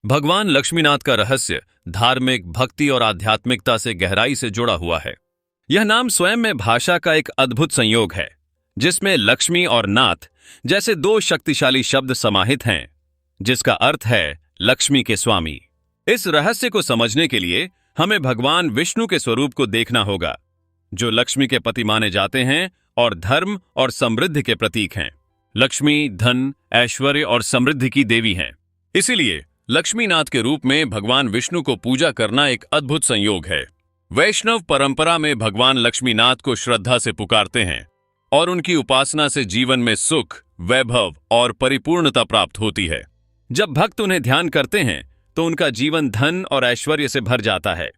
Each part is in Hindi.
भगवान लक्ष्मीनाथ का रहस्य धार्मिक, भक्ति और आध्यात्मिकता से गहराई से जुड़ा हुआ है। यह नाम स्वयं में भाषा का एक अद्भुत संयोग है, जिसमें लक्ष्मी और नाथ जैसे दो शक्तिशाली शब्द समाहित हैं, जिसका अर्थ है लक्ष्मी के स्वामी। इस रहस्य को समझने के लिए हमें भगवान विष्णु के स्वरूप को देखना होगा, जो लक्ष्मी के पति माने जाते हैं और धर्म और समृद्धि के प्रतीक हैं। लक्ष्मी धन, ऐश्वर्य और समृद्धि की देवी हैं। इसीलिए लक्ष्मीनाथ के रूप में भगवान विष्णु को पूजा करना एक अद्भुत संयोग है। वैष्णव परंपरा में भगवान लक्ष्मीनाथ को श्रद्धा से पुकारते हैं और उनकी उपासना से जीवन में सुख, वैभव और परिपूर्णता प्राप्त होती है। जब भक्त उन्हें ध्यान करते हैं तो उनका जीवन धन और ऐश्वर्य से भर जाता है।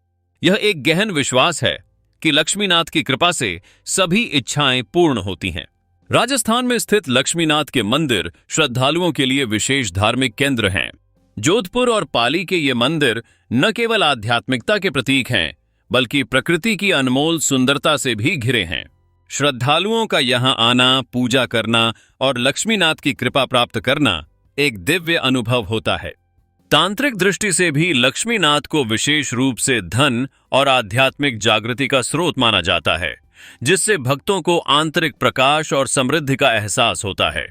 यह एक गहन विश्वास है कि लक्ष्मीनाथ की कृपा से सभी इच्छाएं पूर्ण होती हैं। राजस्थान में स्थित लक्ष्मीनाथ के मंदिर श्रद्धालुओं के लिए विशेष धार्मिक केंद्र हैं। जोधपुर और पाली के ये मंदिर न केवल आध्यात्मिकता के प्रतीक हैं, बल्कि प्रकृति की अनमोल सुंदरता से भी घिरे हैं। श्रद्धालुओं का यहां आना, पूजा करना और लक्ष्मीनाथ की कृपा प्राप्त करना एक दिव्य अनुभव होता है। तांत्रिक दृष्टि से भी लक्ष्मीनाथ को विशेष रूप से धन और आध्यात्मिक जागृति का स्रोत माना जाता है, जिससे भक्तों को आंतरिक प्रकाश और समृद्धि का एहसास होता है।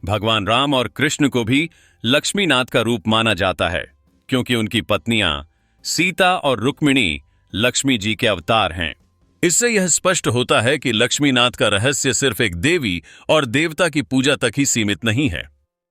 भगवान राम और कृष्ण को भी लक्ष्मीनाथ का रूप माना जाता है, क्योंकि उनकी पत्नियां सीता और रुक्मिणी लक्ष्मी जी के अवतार हैं। इससे यह स्पष्ट होता है कि लक्ष्मीनाथ का रहस्य सिर्फ एक देवी और देवता की पूजा तक ही सीमित नहीं है।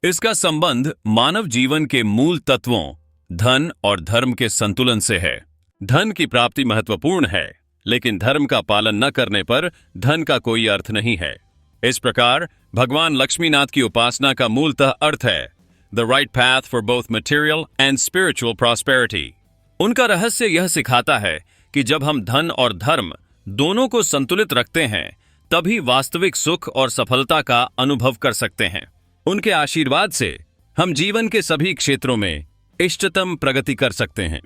इसका संबंध मानव जीवन के मूल तत्वों धन और धर्म के संतुलन से है। धन की प्राप्ति महत्वपूर्ण है, लेकिन धर्म का पालन न करने पर धन का कोई अर्थ नहीं है। इस प्रकार भगवान लक्ष्मीनाथ की उपासना का मूलतः अर्थ है the right path for both material and spiritual prosperity. उनका रहस्य यह सिखाता है कि जब हम धन और धर्म दोनों को संतुलित रखते हैं, तभी वास्तविक सुख और सफलता का अनुभव कर सकते हैं। उनके आशीर्वाद से हम जीवन के सभी क्षेत्रों में इष्टतम प्रगति कर सकते हैं।